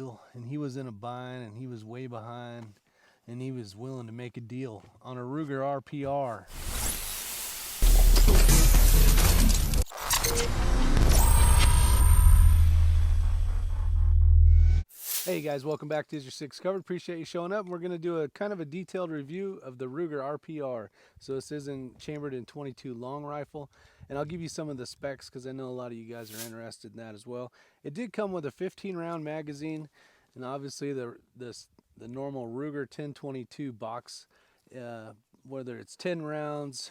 and he was in a bind and he was way behind and he was willing to make a deal on a Ruger RPR. Hey guys, welcome back to Is Your Six Covered. Appreciate you showing up. We're going to do a kind of a detailed review of the Ruger RPR. So this is chambered in 22 long rifle, and I'll give you some of the specs because I know a lot of you guys are interested in that as well. It did come with a 15 round magazine, and obviously the normal Ruger 1022 box, whether it's 10 rounds.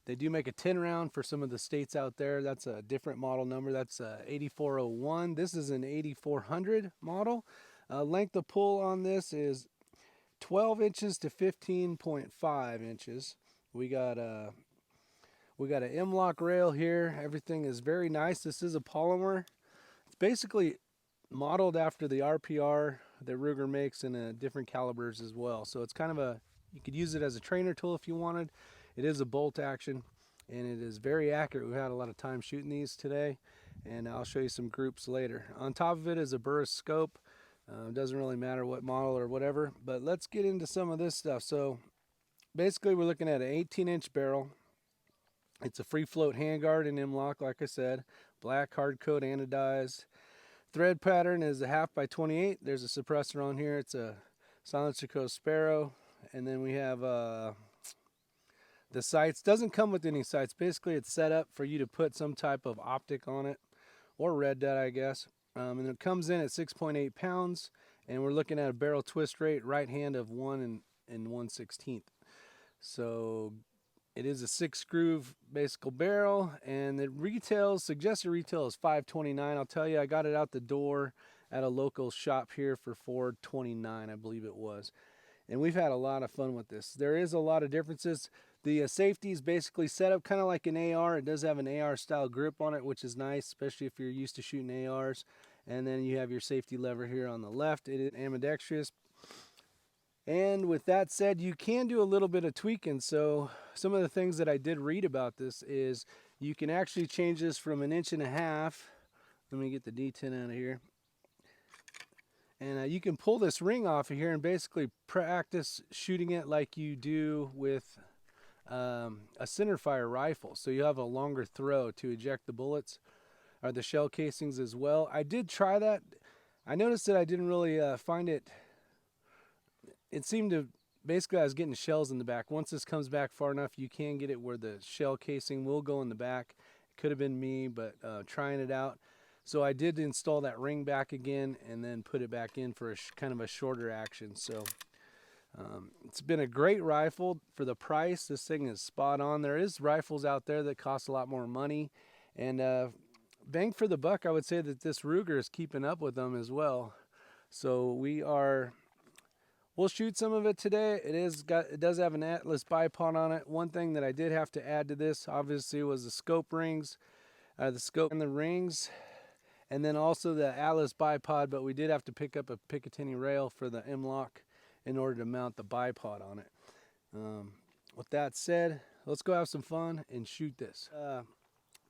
They do make a 10 round for some of the states out there. That's a different model number. That's 8401. This is an 8400 model. Length of pull on this is 12 inches to 15.5 inches. We got an M-lock rail here. Everything is very nice. This is a polymer. It's basically modeled after the RPR that Ruger makes in different calibers as well. So it's kind of you could use it as a trainer tool if you wanted. It is a bolt action, and it is very accurate. We've had a lot of time shooting these today, and I'll show you some groups later. On top of it is a Burris scope. Doesn't really matter what model or whatever, but let's get into some of this stuff. So basically we're looking at an 18-inch barrel. It's a free float handguard and M-lock, like I said. Black hard coat anodized. Thread pattern is a 1/2 by 28. There's a suppressor on here. It's a Silencer Co. Sparrow. And then we have the sights. Doesn't come with any sights. Basically it's set up for you to put some type of optic on it, or red dot, I guess. And it comes in at 6.8 pounds, and we're looking at a barrel twist rate right hand of 1 1/16. So it is a 6-groove basic barrel, and the suggested retail is $529. I'll tell you, I got it out the door at a local shop here for $429, I believe it was. And we've had a lot of fun with this. There is a lot of differences. The safety is basically set up kind of like an AR. It does have an AR style grip on it, which is nice, especially if you're used to shooting ARs. And then you have your safety lever here on the left. It is ambidextrous. And with that said, you can do a little bit of tweaking. So some of the things that I did read about this is you can actually change this from 1.5 inches. Let me get the D10 out of here. And you can pull this ring off of here and basically practice shooting it like you do with a centerfire rifle. So you have a longer throw to eject the bullets or the shell casings as well. I did try that. I noticed that I didn't really find it. It seemed to, basically I was getting shells in the back. Once this comes back far enough, you can get it where the shell casing will go in the back. It could have been me, but trying it out. So I did install that ring back again and then put it back in for kind of a shorter action. So it's been a great rifle for the price. This thing is spot on. There is rifles out there that cost a lot more money, and bang for the buck, I would say that this Ruger is keeping up with them as well. So we'll shoot some of it today. It does have an Atlas bipod on it. One thing that I did have to add to this obviously was the scope rings, the scope and the rings, and then also the Atlas bipod, but we did have to pick up a Picatinny rail for the M-lock in order to mount the bipod on it. With that said, let's go have some fun and shoot this.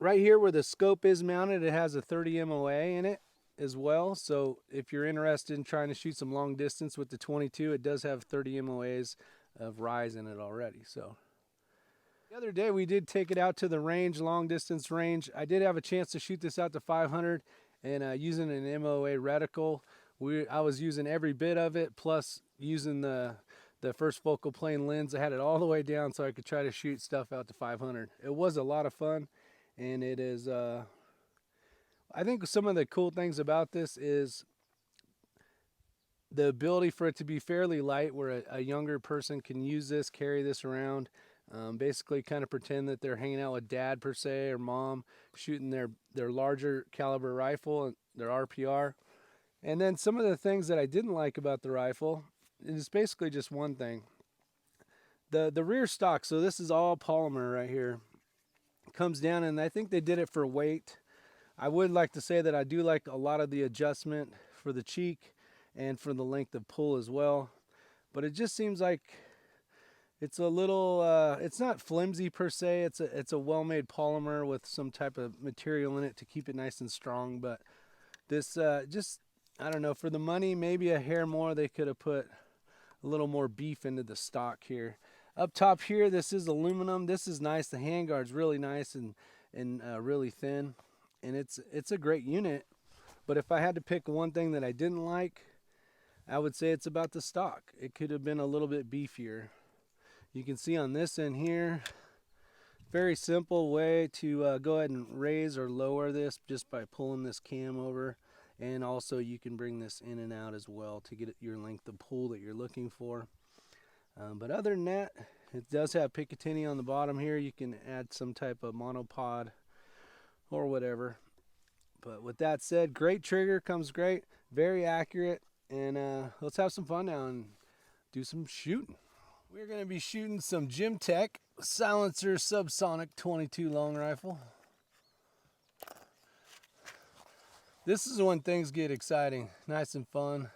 Right here where the scope is mounted, it has a 30 MOA in it as well. So if you're interested in trying to shoot some long distance with the 22, it does have 30 MOAs of rise in it already. So the other day we did take it out to the range, long distance range. I did have a chance to shoot this out to 500 and using an MOA reticle. I was using every bit of it, plus using the first focal plane lens. I had it all the way down so I could try to shoot stuff out to 500. It was a lot of fun, and it is, I think some of the cool things about this is the ability for it to be fairly light, where a younger person can use this, carry this around, basically kind of pretend that they're hanging out with dad per se, or mom, shooting their larger caliber rifle and their RPR. And then some of the things that I didn't like about the rifle is basically just one thing. The rear stock, so this is all polymer right here, comes down, and I think they did it for weight. I would like to say that I do like a lot of the adjustment for the cheek and for the length of pull as well, but it just seems like it's a little it's not flimsy per se. It's a well-made polymer with some type of material in it to keep it nice and strong, but this just I don't know, for the money, maybe a hair more. They could have put a little more beef into the stock here. Up top here, this is aluminum. This is nice. The handguard's really nice and really thin, and it's a great unit. But if I had to pick one thing that I didn't like, I would say it's about the stock. It could have been a little bit beefier. You can see on this end here, very simple way to go ahead and raise or lower this just by pulling this cam over. And also you can bring this in and out as well to get your length of pull that you're looking for. But other than that, it does have Picatinny on the bottom here. You can add some type of monopod or whatever. But with that said, great trigger, comes great, very accurate. And let's have some fun now and do some shooting. We're going to be shooting some Gym Tech Silencer Subsonic 22 long rifle. This is when things get exciting, nice and fun.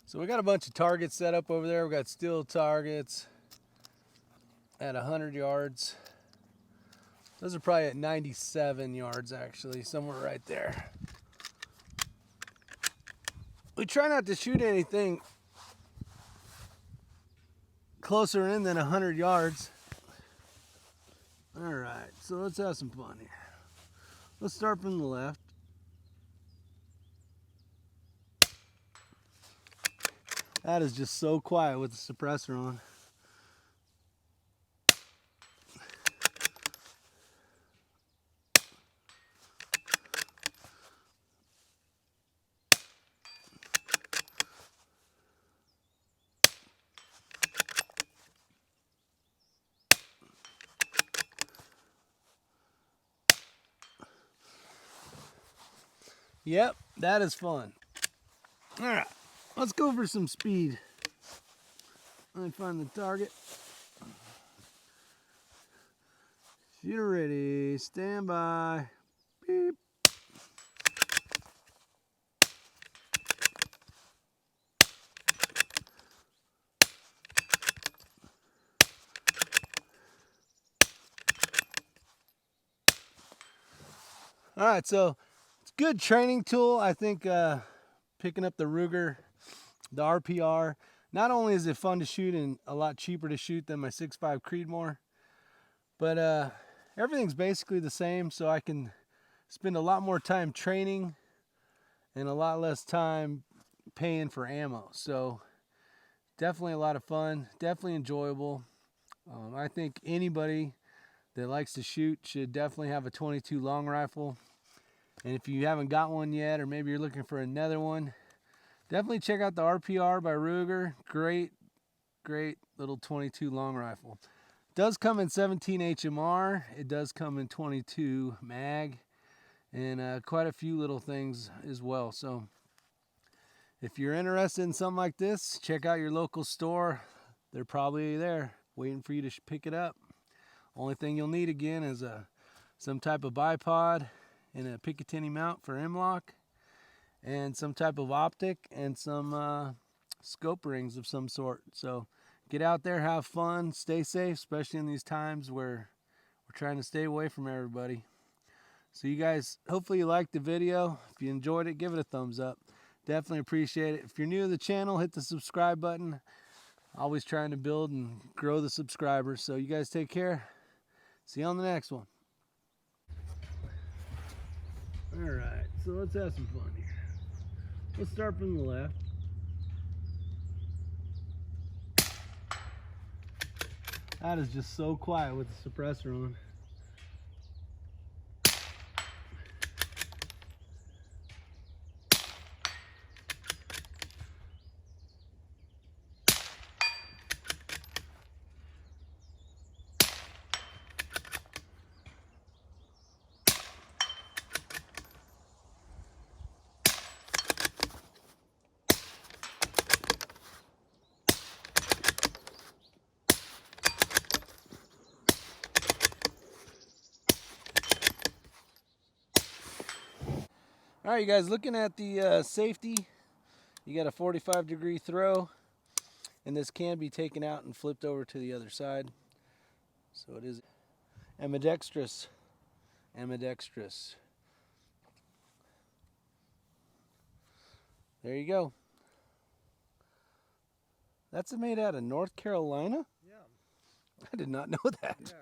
So we got a bunch of targets set up over there. We got steel targets at 100 yards. Those are probably at 97 yards actually, somewhere right there. We try not to shoot anything closer in than 100 yards. All right, so let's have some fun here. Let's start from the left. That is just so quiet with the suppressor on. Yep, that is fun. All right, let's go for some speed. Let me find the target. Shooter ready, stand by. Beep. All right, so it's a good training tool. I think picking up the Ruger, the RPR, not only is it fun to shoot and a lot cheaper to shoot than my 6.5 Creedmoor, but everything's basically the same, so I can spend a lot more time training and a lot less time paying for ammo. So definitely a lot of fun, definitely enjoyable. I think anybody that likes to shoot should definitely have a 22 long rifle. And if you haven't got one yet, or maybe you're looking for another one, definitely check out the RPR by Ruger. Great little 22 long rifle. It does come in 17 HMR. It does come in 22 mag, and quite a few little things as well. So if you're interested in something like this, check out your local store. They're probably there waiting for you to pick it up. Only thing you'll need again is some type of bipod and a Picatinny mount for M-lock, and some type of optic and some scope rings of some sort. So get out there, have fun, stay safe, especially in these times where we're trying to stay away from everybody. So you guys, hopefully you liked the video. If you enjoyed it, give it a thumbs up. Definitely appreciate it. If you're new to the channel, hit the subscribe button. Always trying to build and grow the subscribers. So you guys take care. See you on the next one. All right, so let's have some fun here. Let's start from the left. That is just so quiet with the suppressor on. All right, you guys, looking at the safety, you got a 45-degree throw, and this can be taken out and flipped over to the other side. So it is ambidextrous. Ambidextrous. There you go. That's made out of North Carolina? Yeah. I did not know that. Yeah,